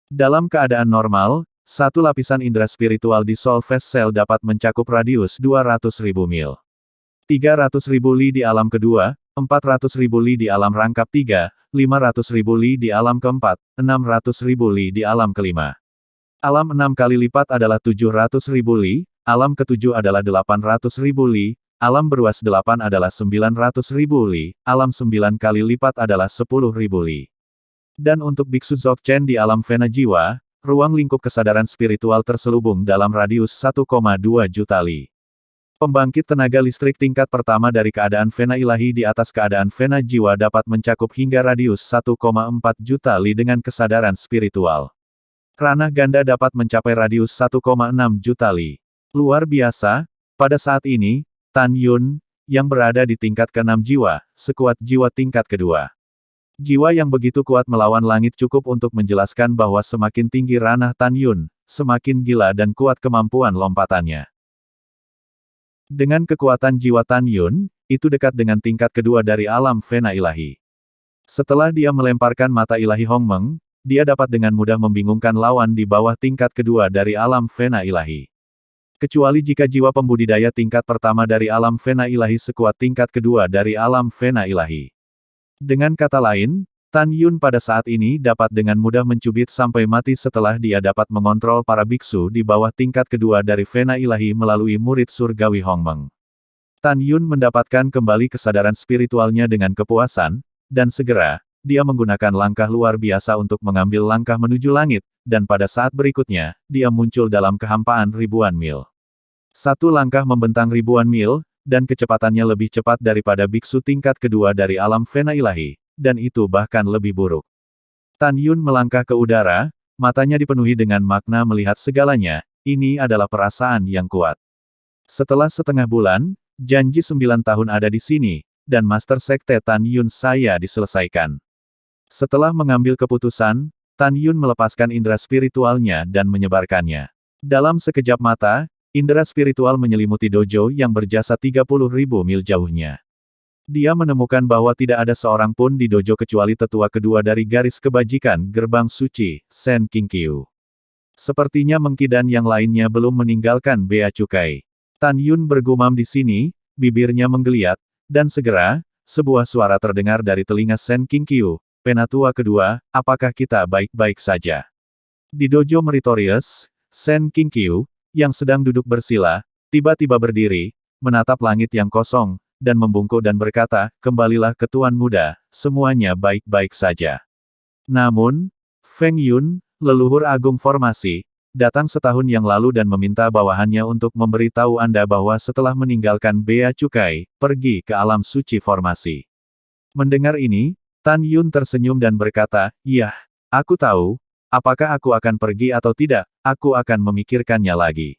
Dalam keadaan normal, satu lapisan indera spiritual di Soul Phase Cell dapat mencakup radius 200.000 mil. 300.000 li di alam kedua, 400.000 li di alam rangkap 3, 500.000 li di alam keempat, 600.000 li di alam kelima. Alam 6 kali lipat adalah 700.000 li, alam ketujuh adalah 800.000 li, alam beruas 8 adalah 900.000 li, alam 9 kali lipat adalah 10.000 li. Dan untuk Biksu Dzogchen di alam Vena Jiwa, ruang lingkup kesadaran spiritual terselubung dalam radius 1,2 juta li. Pembangkit tenaga listrik tingkat pertama dari keadaan Vena Ilahi di atas keadaan Vena Jiwa dapat mencakup hingga radius 1,4 juta li dengan kesadaran spiritual. Ranah ganda dapat mencapai radius 1,6 juta li. Luar biasa, pada saat ini, Tan Yun, yang berada di tingkat ke-6 jiwa, sekuat jiwa tingkat kedua. Jiwa yang begitu kuat melawan langit cukup untuk menjelaskan bahwa semakin tinggi ranah Tan Yun, semakin gila dan kuat kemampuan lompatannya. Dengan kekuatan jiwa Tan Yun, itu dekat dengan tingkat kedua dari alam Vena Ilahi. Setelah dia melemparkan mata ilahi Hongmeng, dia dapat dengan mudah membingungkan lawan di bawah tingkat kedua dari alam Vena Ilahi. Kecuali jika jiwa pembudidaya tingkat pertama dari alam Vena Ilahi sekuat tingkat kedua dari alam Vena Ilahi. Dengan kata lain, Tan Yun pada saat ini dapat dengan mudah mencubit sampai mati setelah dia dapat mengontrol para biksu di bawah tingkat kedua dari Vena Ilahi melalui murid surgawi Hongmeng. Tan Yun mendapatkan kembali kesadaran spiritualnya dengan kepuasan, dan segera, dia menggunakan langkah luar biasa untuk mengambil langkah menuju langit, dan pada saat berikutnya, dia muncul dalam kehampaan ribuan mil. Satu langkah membentang ribuan mil, dan kecepatannya lebih cepat daripada biksu tingkat kedua dari alam Vena Ilahi, dan itu bahkan lebih buruk. Tan Yun melangkah ke udara, matanya dipenuhi dengan makna melihat segalanya, ini adalah perasaan yang kuat. Setelah setengah bulan, janji 9 tahun ada di sini, dan Master Sekte Tan Yun saya diselesaikan. Setelah mengambil keputusan, Tan Yun melepaskan indera spiritualnya dan menyebarkannya. Dalam sekejap mata, indera spiritual menyelimuti dojo yang berjasa 30.000 mil jauhnya. Dia menemukan bahwa tidak ada seorang pun di dojo kecuali tetua kedua dari garis kebajikan gerbang suci, Sen Qingqiu. Sepertinya Mengki dan yang lainnya belum meninggalkan bea cukai. Tan Yun bergumam di sini, bibirnya menggeliat, dan segera, sebuah suara terdengar dari telinga Sen Qingqiu, penatua kedua, apakah kita baik-baik saja? Di dojo Meritorious, Sen Qingqiu, yang sedang duduk bersila, tiba-tiba berdiri, menatap langit yang kosong, dan membungkuk dan berkata, kembalilah ke Tuan Muda, semuanya baik-baik saja. Namun, Feng Yun, leluhur agung formasi, datang setahun yang lalu dan meminta bawahannya untuk memberitahu Anda bahwa setelah meninggalkan bea cukai, pergi ke alam suci formasi. Mendengar ini, Tan Yun tersenyum dan berkata, "Iya, aku tahu, apakah aku akan pergi atau tidak, aku akan memikirkannya lagi.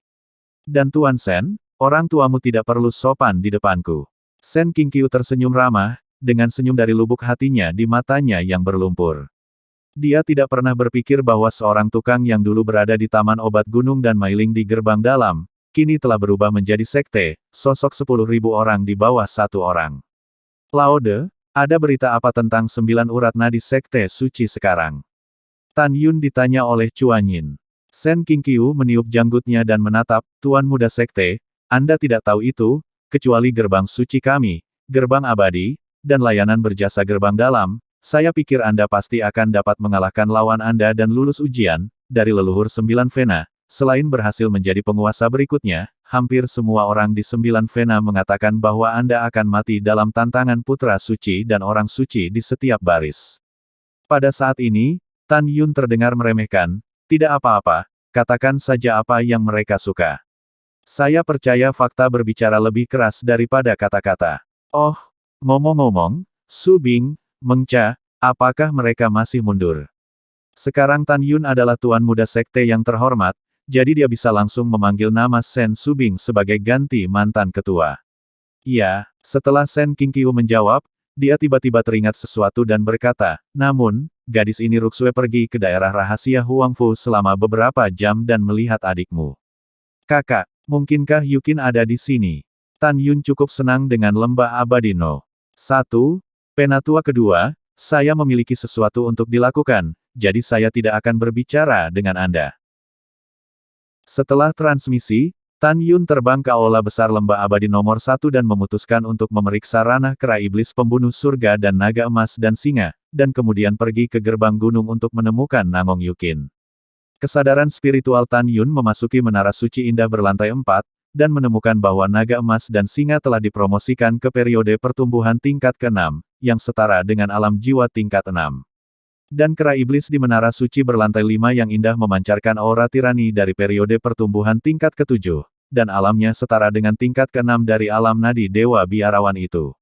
Dan Tuan Sen, orang tuamu tidak perlu sopan di depanku." Sen Qingqiu tersenyum ramah, dengan senyum dari lubuk hatinya di matanya yang berlumpur. Dia tidak pernah berpikir bahwa seorang tukang yang dulu berada di Taman Obat Gunung dan mailing di gerbang dalam, kini telah berubah menjadi sekte, sosok 10.000 orang di bawah satu orang. Laude, ada berita apa tentang 9 urat nadi sekte suci sekarang? Tan Yun ditanya oleh Chuan Yin. Sen Qingqiu meniup janggutnya dan menatap, Tuan Muda Sekte, Anda tidak tahu itu, kecuali gerbang suci kami, gerbang abadi, dan layanan berjasa gerbang dalam, saya pikir Anda pasti akan dapat mengalahkan lawan Anda dan lulus ujian, dari leluhur 9 Vena. Selain berhasil menjadi penguasa berikutnya, hampir semua orang di 9 Vena mengatakan bahwa Anda akan mati dalam tantangan putra suci dan orang suci di setiap baris. Pada saat ini, Tan Yun terdengar meremehkan, tidak apa-apa, katakan saja apa yang mereka suka. Saya percaya fakta berbicara lebih keras daripada kata-kata. Oh, ngomong-ngomong, Su Bing, Meng Cha, apakah mereka masih mundur? Sekarang Tan Yun adalah Tuan Muda Sekte yang terhormat, jadi dia bisa langsung memanggil nama Sen Su Bing sebagai ganti mantan ketua. Iya, setelah Sen Qingqiu menjawab, dia tiba-tiba teringat sesuatu dan berkata, namun, gadis ini Ruxue pergi ke daerah rahasia Huangfu selama beberapa jam dan melihat adikmu. Kakak, mungkinkah Yukin ada di sini? Tan Yun cukup senang dengan lembah abadi No. 1, penatua kedua, saya memiliki sesuatu untuk dilakukan, jadi saya tidak akan berbicara dengan Anda. Setelah transmisi, Tan Yun terbang ke aula besar lembah abadi nomor 1 dan memutuskan untuk memeriksa ranah kera iblis pembunuh surga dan naga emas dan singa, dan kemudian pergi ke gerbang gunung untuk menemukan Nangong Yukin. Kesadaran spiritual Tan Yun memasuki menara suci indah berlantai 4, dan menemukan bahwa naga emas dan singa telah dipromosikan ke periode pertumbuhan tingkat ke-6, yang setara dengan alam jiwa tingkat 6. Dan kera iblis di menara suci berlantai 5 yang indah memancarkan aura tirani dari periode pertumbuhan tingkat ke-7, dan alamnya setara dengan tingkat ke-6 dari alam nadi dewa biarawan itu.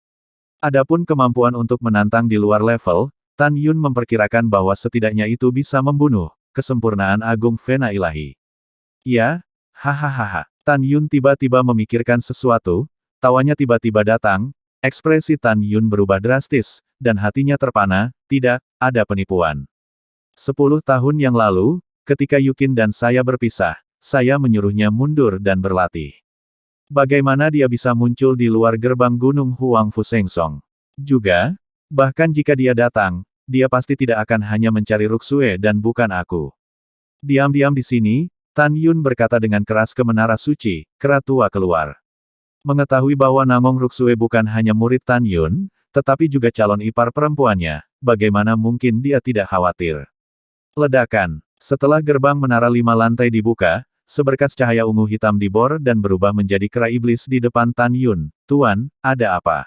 Adapun kemampuan untuk menantang di luar level, Tan Yun memperkirakan bahwa setidaknya itu bisa membunuh kesempurnaan agung Vena Ilahi. Ya, hahaha. Tan Yun tiba-tiba memikirkan sesuatu, tawanya tiba-tiba datang, ekspresi Tan Yun berubah drastis, dan hatinya terpana, tidak, ada penipuan. 10 tahun yang lalu, ketika Yukin dan saya berpisah, saya menyuruhnya mundur dan berlatih. Bagaimana dia bisa muncul di luar gerbang gunung Huangfu Sengsong? Juga, bahkan jika dia datang, dia pasti tidak akan hanya mencari Ruxue dan bukan aku. Diam-diam di sini, Tan Yun berkata dengan keras ke menara suci, kera tua keluar. Mengetahui bahwa Nangong Ruxue bukan hanya murid Tan Yun, tetapi juga calon ipar perempuannya, bagaimana mungkin dia tidak khawatir. Ledakan. Setelah gerbang menara 5 lantai dibuka, seberkas cahaya ungu hitam dibor dan berubah menjadi kera iblis di depan Tan Yun. Tuan, ada apa?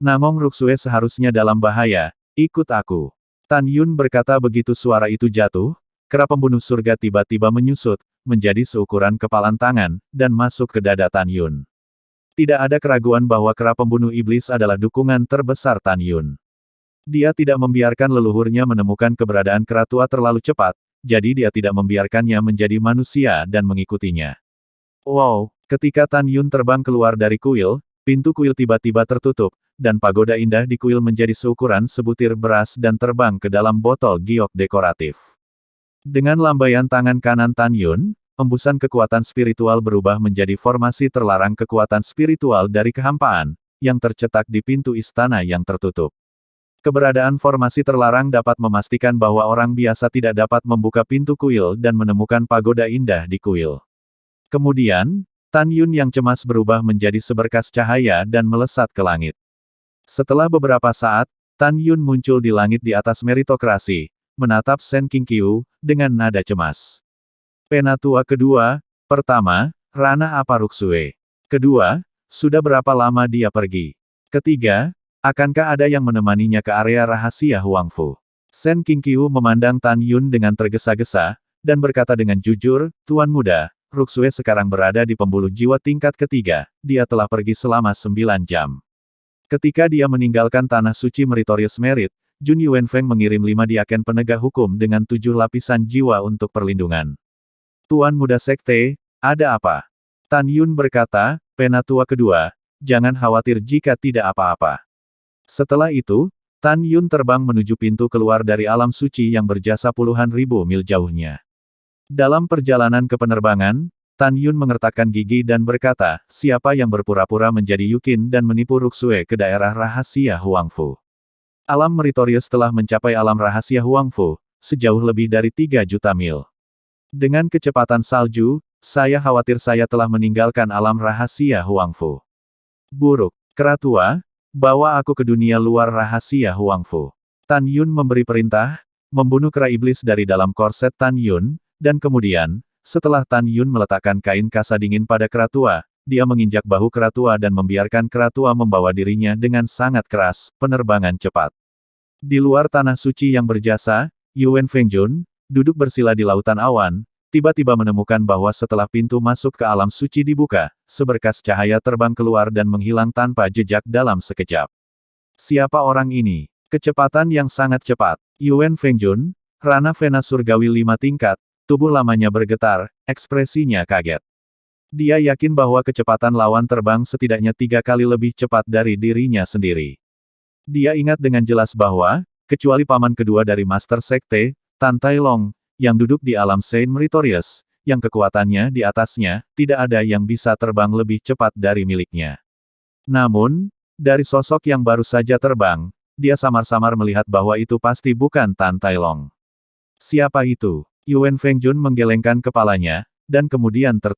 Namong Ruksue seharusnya dalam bahaya, ikut aku. Tan Yun berkata begitu suara itu jatuh, kera pembunuh surga tiba-tiba menyusut, menjadi seukuran kepalan tangan, dan masuk ke dada Tan Yun. Tidak ada keraguan bahwa kera pembunuh iblis adalah dukungan terbesar Tan Yun. Dia tidak membiarkan leluhurnya menemukan keberadaan kera tua terlalu cepat, jadi dia tidak membiarkannya menjadi manusia dan mengikutinya. Wow, ketika Tan Yun terbang keluar dari kuil, pintu kuil tiba-tiba tertutup, dan pagoda indah di kuil menjadi seukuran sebutir beras dan terbang ke dalam botol giok dekoratif. Dengan lambaian tangan kanan Tan Yun, embusan kekuatan spiritual berubah menjadi formasi terlarang kekuatan spiritual dari kehampaan, yang tercetak di pintu istana yang tertutup. Keberadaan formasi terlarang dapat memastikan bahwa orang biasa tidak dapat membuka pintu kuil dan menemukan pagoda indah di kuil. Kemudian, Tan Yun yang cemas berubah menjadi seberkas cahaya dan melesat ke langit. Setelah beberapa saat, Tan Yun muncul di langit di atas meritokrasi, menatap Sen Qingqiu, dengan nada cemas. Penatua kedua, pertama, ranah apa Ruksue? Kedua, sudah berapa lama dia pergi? Ketiga, akankah ada yang menemaninya ke area rahasia Huangfu? Sen Qingqiu memandang Tan Yun dengan tergesa-gesa, dan berkata dengan jujur, Tuan muda, Ruksue sekarang berada di pembuluh jiwa tingkat ketiga, dia telah pergi selama 9 jam. Ketika dia meninggalkan Tanah Suci Meritorious Merit, Jun Yuanfeng mengirim 5 diaken penegak hukum dengan 7 lapisan jiwa untuk perlindungan. Tuan muda sekte, ada apa? Tan Yun berkata, Penatua kedua, jangan khawatir jika tidak apa-apa. Setelah itu, Tan Yun terbang menuju pintu keluar dari alam suci yang berjasa puluhan ribu mil jauhnya. Dalam perjalanan ke penerbangan, Tan Yun mengertakkan gigi dan berkata, siapa yang berpura-pura menjadi Yukin dan menipu Ruksue ke daerah rahasia Huangfu? Alam Meritorious telah mencapai alam rahasia Huangfu, sejauh lebih dari 3 juta mil. Dengan kecepatan salju, saya khawatir saya telah meninggalkan alam rahasia Huangfu. Buruk, kera tua, bawa aku ke dunia luar rahasia Huangfu. Tan Yun memberi perintah, membunuh kera iblis dari dalam korset Tan Yun, dan kemudian, setelah Tan Yun meletakkan kain kasa dingin pada kera tua, dia menginjak bahu kera tua dan membiarkan kera tua membawa dirinya dengan sangat keras, penerbangan cepat. Di luar tanah suci yang berjasa, Yuan Fengjun, duduk bersila di lautan awan, tiba-tiba menemukan bahwa setelah pintu masuk ke alam suci dibuka, seberkas cahaya terbang keluar dan menghilang tanpa jejak dalam sekejap. Siapa orang ini? Kecepatan yang sangat cepat. Yuan Fengjun, ranah Vena surgawi 5 tingkat, tubuh lamanya bergetar, ekspresinya kaget. Dia yakin bahwa kecepatan lawan terbang setidaknya 3 kali lebih cepat dari dirinya sendiri. Dia ingat dengan jelas bahwa, kecuali paman kedua dari Master Sekte, Tan Tai Long, yang duduk di alam Saint Meritorious, yang kekuatannya di atasnya, tidak ada yang bisa terbang lebih cepat dari miliknya. Namun, dari sosok yang baru saja terbang, dia samar-samar melihat bahwa itu pasti bukan Tan Tai Long. Siapa itu? Yuan Fengjun menggelengkan kepalanya, dan kemudian tertidur.